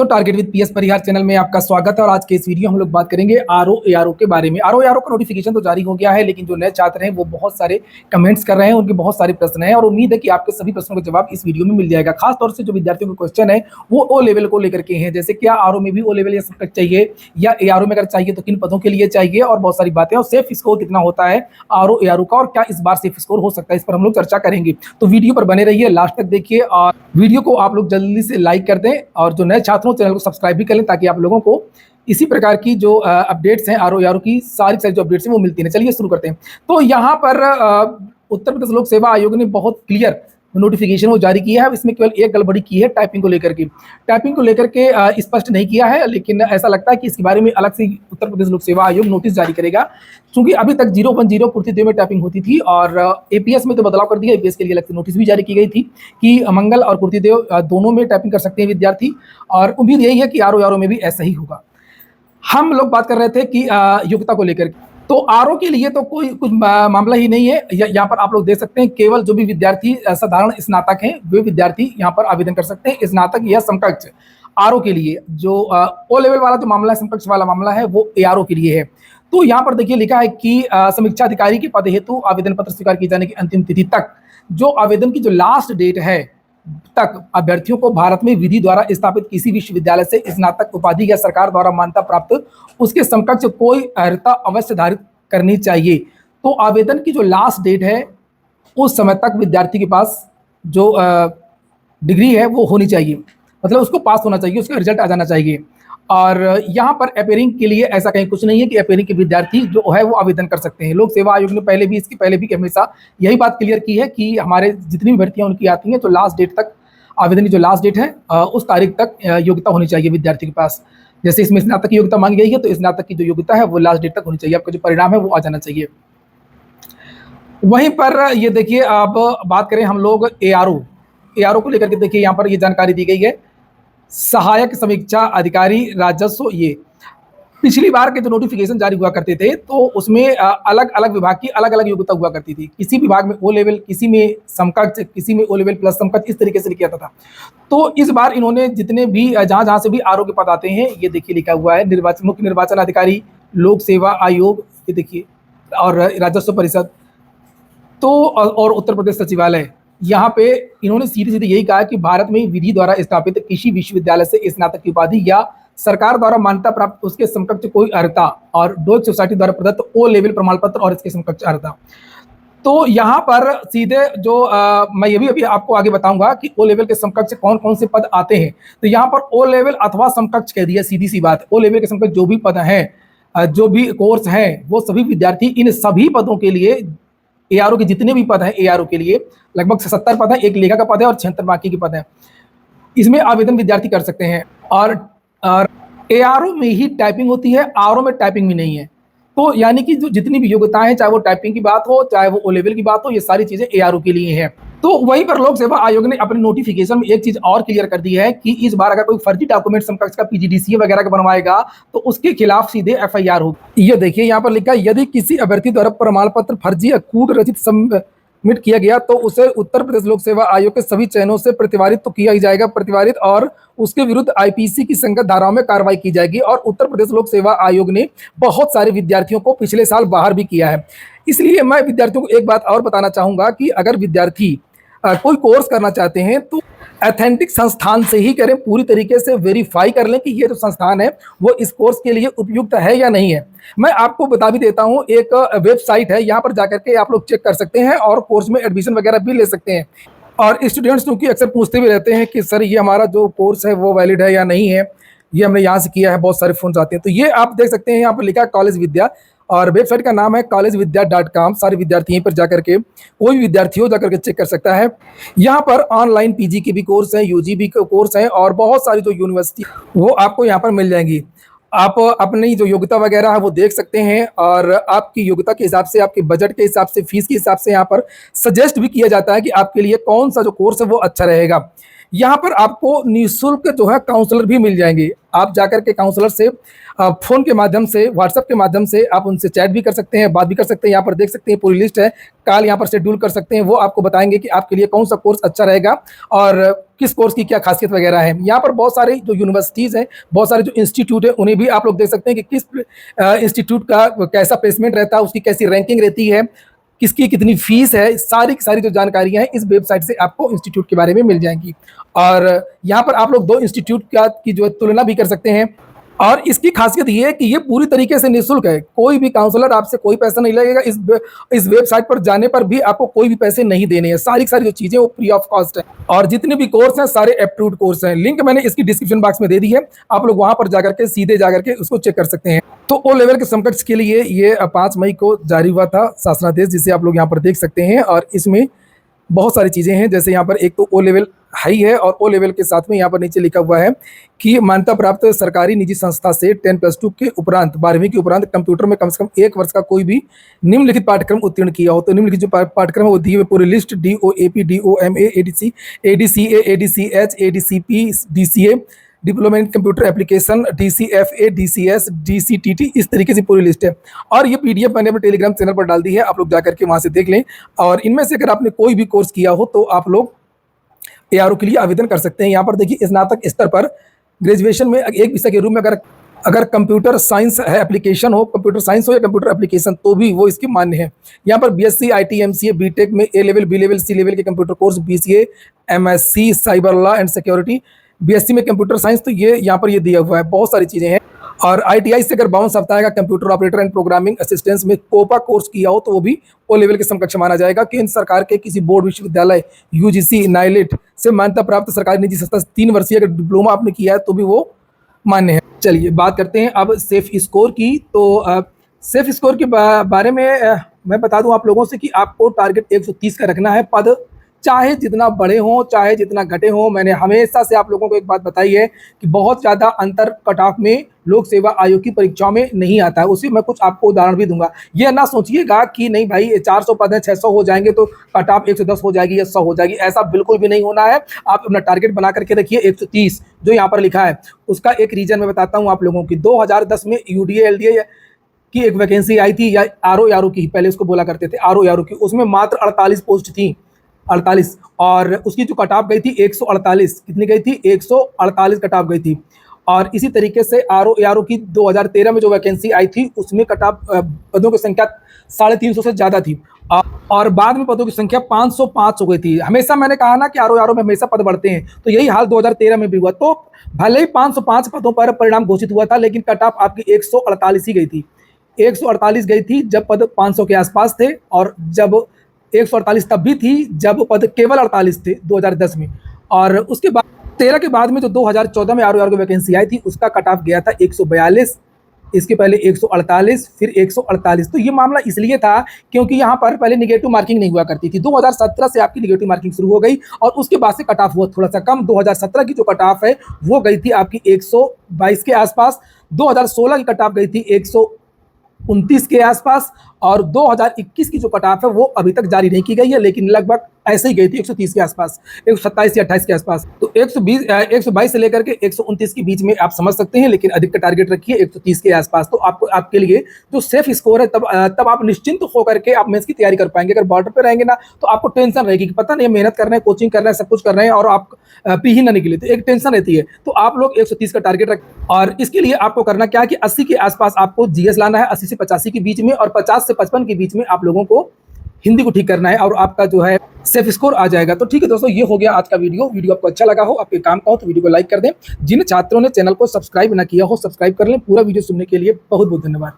तो target with PS Parihar channel में आपका स्वागत है और आज के इस वीडियो हम लोग बात करेंगे आरओ एआरओ के बारे में। आरओ एआरओ का नोटिफिकेशन तो जारी हो गया है, लेकिन जो नए छात्र हैं वो बहुत सारे कमेंट्स कर रहे हैं, उनके बहुत सारे प्रश्न हैं और उम्मीद है कि आपके सभी प्रश्नों का जवाब इस वीडियो में मिल जाएगा। खास तौर से जो विद्यार्थियों के क्वेश्चन है वो ओ लेवल को लेकर के हैं, जैसे क्या आरओ में भी ओ लेवल या सब्जेक्ट चाहिए या एआरओ में अगर चाहिए तो किन पदों के लिए चाहिए और बहुत सारी बातें, और सेफ स्कोर कितना होता है आरओ एआरओ का और क्या इस बार सेफ स्कोर हो सकता है, इस पर हम लोग चर्चा करेंगे। तो वीडियो पर बने रहिए, लास्ट तक देखिए और वीडियो को आप लोग जल्दी से लाइक कर दें और जो नए छात्रों चैनल को सब्सक्राइब भी कर लें ताकि आप लोगों को इसी प्रकार की जो अपडेट्स हैं आरओ एआरओ की सारी जो अपडेट्स हैं वो मिलती हैं। चलिए शुरू करते हैं। तो यहाँ पर उत्तर प्रदेश लोक सेवा आयोग ने बहुत क्लियर नोटिफिकेशन वो जारी किया है। इसमें केवल एक गड़बड़ी की है टाइपिंग को लेकर के स्पष्ट नहीं किया है, लेकिन ऐसा लगता है कि इसके बारे में अलग से उत्तर प्रदेश लोक सेवा आयोग नोटिस जारी करेगा, क्योंकि अभी तक 010 पूर्तिदेव में टाइपिंग होती थी और एपीएस में तो बदलाव कर दिया। एपीएस के लिए अलग से नोटिस भी जारी की गई थी कि मंगल और पूर्तिदेव दोनों में टाइपिंग कर सकते हैं विद्यार्थी, और उम्मीद यही है कि आरओ एआरओ में भी ऐसा ही होगा। हम लोग बात कर रहे थे कि योग्यता को लेकर, तो आरओ के लिए तो कोई कुछ मामला ही नहीं है। यहाँ पर आप लोग देख सकते हैं केवल जो भी विद्यार्थी साधारण स्नातक हैं वे विद्यार्थी यहाँ पर आवेदन कर सकते हैं, स्नातक या समकक्ष। आरओ के लिए जो ओ लेवल वाला जो मामला है, समकक्ष वाला मामला है, वो एआरओ के लिए है। तो यहाँ पर देखिए लिखा है कि समीक्षा अधिकारी के पद हेतु आवेदन पत्र स्वीकार किए जाने की अंतिम तिथि तक, जो आवेदन की जो लास्ट डेट है तक अभ्यर्थियों को भारत में विधि द्वारा स्थापित किसी विश्वविद्यालय से स्नातक उपाधि या सरकार द्वारा मान्यता प्राप्त उसके समकक्ष कोई अर्हता अवश्य धारित करनी चाहिए। तो आवेदन की जो लास्ट डेट है उस समय तक विद्यार्थी के पास जो डिग्री है वो होनी चाहिए, मतलब उसको पास होना चाहिए, उसका रिजल्ट आ जाना चाहिए। और यहाँ पर अपेयरिंग के लिए ऐसा कहीं कुछ नहीं है कि अपेयरिंग के विद्यार्थी जो है वो आवेदन कर सकते हैं। लोक सेवा आयोग ने इसके पहले भी हमेशा यही बात क्लियर की है कि हमारे जितनी भी भर्तियाँ उनकी आती हैं तो लास्ट डेट तक, आवेदन की जो लास्ट डेट है उस तारीख तक योग्यता होनी चाहिए विद्यार्थी के पास। जैसे इसमें स्नातक की योग्यता मांगी गई है तो स्नातक की जो योग्यता है वो लास्ट डेट तक होनी चाहिए, आपका जो परिणाम है वो आ जाना चाहिए। वहीं पर ये देखिए, अब बात करें हम लोग एआरओ को लेकर के, देखिए यहाँ पर ये जानकारी दी गई है, सहायक समीक्षा अधिकारी राजस्व। ये पिछली बार के जो नोटिफिकेशन जारी हुआ करते थे तो उसमें अलग अलग विभाग की अलग अलग योग्यता हुआ करती थी। किसी विभाग में ओ लेवल, किसी में समकक्ष, किसी में ओ लेवल प्लस समकक्ष, इस तरीके से लिखा जाता था। तो इस बार इन्होंने जितने भी जहाँ से भी आरओ के पद आते हैं, ये देखिए लिखा हुआ है मुख्य निर्वाचन अधिकारी, लोक सेवा आयोग, ये देखिए, और राजस्व परिषद, तो और उत्तर प्रदेश सचिवालय। यहाँ पे इन्होंने सीधे सीधे यही कहा कि भारत में विधि द्वारा स्थापित किसी विश्वविद्यालय से स्नातक की उपाधि या सरकार द्वारा मान्यता प्राप्त उसके समकक्ष कोई अर्हता और डोइक सोसाइटी द्वारा प्रदत्त ओ लेवल प्रमाण पत्र और इसके समकक्ष अर्हता। तो यहाँ पर सीधे जो मैं ये भी अभी आपको आगे बताऊंगा कि ओ लेवल के समकक्ष कौन कौन से पद आते हैं। तो यहाँ पर ओ लेवल अथवा समकक्ष कह दिया, सीधी सी बात। ओ लेवल के समकक्ष जो भी पद हैं, जो भी कोर्स हैं, वो सभी विद्यार्थी इन सभी पदों के लिए, एआरओ के जितने भी पद हैं, एआरओ के लिए लगभग 77 पद हैं, एक लेखा का पद है और 76 बाकी के पद हैं, इसमें आवेदन विद्यार्थी कर सकते हैं। और एआरओ में ही टाइपिंग होती है, आरओ में टाइपिंग भी नहीं है। तो यानी कि जो जितनी भी योग्यताएं हैं, चाहे वो टाइपिंग की बात हो, चाहे वो ओ लेवल की बात हो, ये सारी चीजें एआरओ के लिए हैं। तो वहीं पर लोक सेवा आयोग ने अपने नोटिफिकेशन में एक चीज और क्लियर कर दी है कि इस बार अगर कोई फर्जी डॉक्यूमेंट समकक्ष का पीजीडीसीए वगैरह का बनवाएगा तो उसके खिलाफ सीधे एफआईआर होगी। ये देखिए यहाँ पर लिखा है, यदि किसी अभ्यर्थी द्वारा प्रमाण पत्र फर्जी या कूट रचित सबमिट किया गया तो उसे उत्तर प्रदेश लोक सेवा आयोग के सभी चयनों से प्रतिवारित तो किया ही जाएगा, प्रतिवारित, और उसके विरुद्ध आईपीसी की संगत धाराओं में कार्रवाई की जाएगी। और उत्तर प्रदेश लोक सेवा आयोग ने बहुत सारे विद्यार्थियों को पिछले साल बाहर भी किया है। इसलिए मैं विद्यार्थियों को एक बात और बताना चाहूंगा कि अगर विद्यार्थी कोई कोर्स करना चाहते हैं तो ऑथेंटिक संस्थान से ही करें, पूरी तरीके से वेरीफाई कर लें कि ये जो संस्थान है वो इस कोर्स के लिए उपयुक्त है या नहीं है। मैं आपको बता भी देता हूँ, एक वेबसाइट है, यहाँ पर जाकर के आप लोग चेक कर सकते हैं और कोर्स में एडमिशन वगैरह भी ले सकते हैं। और स्टूडेंट्स क्योंकि अक्सर पूछते भी रहते हैं कि सर ये हमारा जो कोर्स है वो वैलिड है या नहीं है, ये हमने यहाँ से किया है, बहुत सारे फोन आते हैं। तो ये आप देख सकते हैं, यहाँ पर लिखा है कॉलेज विद्या और वेबसाइट का नाम है collegevidya.com। सारे विद्यार्थी यहीं पर जाकर के, कोई भी विद्यार्थी हो जाकर के चेक कर सकता है। यहाँ पर ऑनलाइन पीजी के भी कोर्स हैं, यूजी भी कोर्स हैं और बहुत सारी जो यूनिवर्सिटी वो आपको यहाँ पर मिल जाएंगी। आप अपनी जो योग्यता वगैरह है वो देख सकते हैं और आपकी योग्यता के हिसाब से, आपके बजट के हिसाब से, फीस के हिसाब से यहाँ पर सजेस्ट भी किया जाता है कि आपके लिए कौन सा जो कोर्स है वो अच्छा रहेगा। यहाँ पर आपको निःशुल्क जो है काउंसलर भी मिल जाएंगे। आप जाकर के काउंसलर से फ़ोन के माध्यम से, व्हाट्सएप के माध्यम से आप उनसे चैट भी कर सकते हैं, बात भी कर सकते हैं। यहाँ पर देख सकते हैं पूरी लिस्ट है, कॉल यहाँ पर शेड्यूल कर सकते हैं। वो आपको बताएंगे कि आपके लिए कौन सा कोर्स अच्छा रहेगा और किस कोर्स की क्या खासियत वगैरह है। यहाँ पर बहुत सारे जो यूनिवर्सिटीज़ हैं, बहुत सारे जो इंस्टीट्यूट हैं, उन्हें भी आप लोग देख सकते हैं कि किस इंस्टीट्यूट का कैसा प्लेसमेंट रहता है, उसकी कैसी रैंकिंग रहती है, किसकी कितनी फीस है, सारी की सारी जो जानकारियाँ हैं इस वेबसाइट से आपको इंस्टीट्यूट के बारे में मिल जाएंगी। और यहाँ पर आप लोग 2 इंस्टीट्यूट का की जो है तुलना भी कर सकते हैं। और इसकी खासियत ये है कि ये पूरी तरीके से निःशुल्क है। कोई भी काउंसलर आपसे कोई पैसा नहीं लगेगा। इस वेबसाइट पर जाने पर भी आपको कोई भी पैसे नहीं देने हैं। सारी की सारी जो चीज़ें वो फ्री ऑफ कॉस्ट है और जितने भी कोर्स हैं सारे अप्रूव्ड कोर्स हैं। लिंक मैंने इसकी डिस्क्रिप्शन बॉक्स में दे दी है, आप लोग वहाँ पर जाकर के सीधे जाकर के उसको चेक कर सकते हैं। तो ओ लेवल के समकक्ष के लिए ये 5 मई को जारी हुआ था शासनादेश, जिसे आप लोग यहाँ पर देख सकते हैं। और इसमें बहुत सारी चीज़ें हैं, जैसे यहाँ पर एक तो ओ लेवल हाई है और ओ लेवल के साथ में यहाँ पर नीचे लिखा हुआ है कि मान्यता प्राप्त सरकारी निजी संस्था से 10+2 के उपरांत 12वीं के उपरांत कंप्यूटर में कम से कम 1 वर्ष का कोई भी निम्नलिखित पाठ्यक्रम उत्तीर्ण किया हो। तो निम्नलिखित जो पाठ्यक्रम है वो दिए हुए पूरी list DOAP, DOMA, ADC, ADCA, ADCH, ADCP, DCA, diploma in computer application, DCFA, DCS, DCTT, इस तरीके से पूरी लिस्ट है। और ये PDF मैंने अपने टेलीग्राम चैनल पर डाल दी है, आप लोग जाकर के वहाँ से देख लें। और इनमें से अगर आपने कोई भी कोर्स किया हो तो आप लोग ARO के लिए आवेदन कर सकते हैं। यहाँ पर देखिए स्नातक स्तर पर ग्रेजुएशन में एक विषय के रूप में अगर कंप्यूटर साइंस है, एप्लीकेशन हो, कंप्यूटर साइंस हो या कंप्यूटर एप्लीकेशन, तो भी वो इसके मान्य है। यहाँ पर BSc, IT, MCA, BTech में A level, B level, C level के computer course, BCA, MSc cyber law and security, BSc में कंप्यूटर साइंस, तो ये यहाँ पर ये दिया हुआ है। बहुत सारी चीज़ें हैं। और ITI से अगर 52 सप्ताह का computer operator and programming assistance में कोपा कोर्स किया हो तो वो भी ओ लेवल के समकक्ष माना जाएगा। केंद्र सरकार के किसी बोर्ड, विश्वविद्यालय, UGC, NILET से मान्यता प्राप्त सरकारी निजी संस्था 3 वर्षीय अगर डिप्लोमा आपने किया है तो भी वो मान्य है। चलिए बात करते हैं अब सेफ स्कोर की। तो सेफ स्कोर के बारे में मैं बता दूं आप लोगों से कि आपको टारगेट 130 का रखना है। पद चाहे जितना बड़े हों चाहे जितना घटे हों, मैंने हमेशा से आप लोगों को एक बात बताई है कि बहुत ज़्यादा अंतर कट ऑफ में लोक सेवा आयोग की परीक्षाओं में नहीं आता है। उसी मैं कुछ आपको उदाहरण भी दूंगा। ये ना सोचिएगा कि नहीं भाई 400 पद हैं, 600 हो जाएंगे तो कट ऑफ 110 हो जाएगी या 100 हो जाएगी, ऐसा बिल्कुल भी नहीं होना है। आप अपना टारगेट बना करके रखिए 130 जो यहाँ पर लिखा है। उसका एक रीजन मैं बताता हूँ आप लोगों की। 2010 में UDA LDA की एक वैकेंसी आई थी, या RO की, पहले उसको बोला करते थे RO की, उसमें मात्र 48 पोस्ट थी, 48, और उसकी जो कट ऑफ गई थी 148। कितनी गई थी? 148 कट ऑफ गई थी। और इसी तरीके से RO की 2013 में जो वैकेंसी आई थी उसमें कट ऑफ पदों की संख्या 350 से ज़्यादा थी और बाद में पदों की संख्या 505 हो गई थी। हमेशा मैंने कहा ना कि RO में हमेशा पद बढ़ते हैं, तो यही हाल 2013 में भी हुआ। तो भले ही 505 पदों पर परिणाम घोषित हुआ था, लेकिन कट ऑफ आपकी 148 ही गई थी। 148 गई थी जब पद 500 के आसपास थे, और जब 148 तब भी थी जब पद केवल 48 थे 2010 में। और उसके बाद 13 के बाद में जो 2014 में RO की वैकेंसी आई थी उसका कट ऑफ गया था 142, इसके पहले 148, फिर 148। तो ये मामला इसलिए था क्योंकि यहाँ पर पहले निगेटिव मार्किंग नहीं हुआ करती थी। 2017 से आपकी निगेटिव मार्किंग शुरू हो गई और उसके बाद से कट ऑफ हुआ थोड़ा सा कम। 2017 की जो कट ऑफ है वो गई थी आपकी 122 के आसपास। 2016 की कट ऑफ गई थी 129 के आसपास, और 2021 की जो कट ऑफ है वो अभी तक जारी नहीं की गई है, लेकिन लगभग ऐसे ही गई थी 130 के आसपास, 127 या 28 के आसपास। तो 122 से लेकर के 129 के बीच में आप समझ सकते हैं, लेकिन अधिक का टारगेट रखिए 130 के आसपास। तो आपको आपके लिए जो सेफ स्कोर है तब आप निश्चिंत होकर के आप मेंस की तैयारी कर पाएंगे। अगर बॉर्डर पे रहेंगे ना तो आपको टेंशन रहेगी कि पता नहीं मेहनत कर रहे हैं, कोचिंग कर रहे हैं, सब कुछ कर रहे हैं और आप पी ही ना निकले, तो एक टेंशन रहती है। तो आप लोग 130 का टारगेट रखें, और इसके लिए आपको करना क्या है कि 80 के आसपास आपको GS लाना है, 80 से 85 के बीच में, और 50 से 55 के बीच में आप लोगों को हिंदी को ठीक करना है, और आपका जो है सेफ स्कोर आ जाएगा। तो ठीक है दोस्तों, ये हो गया आज का वीडियो आपको अच्छा लगा हो, आपके काम का हो तो वीडियो को लाइक कर दें। जिन छात्रों ने चैनल को सब्सक्राइब ना किया हो सब्सक्राइब कर लें। पूरा वीडियो सुनने के लिए बहुत बहुत धन्यवाद।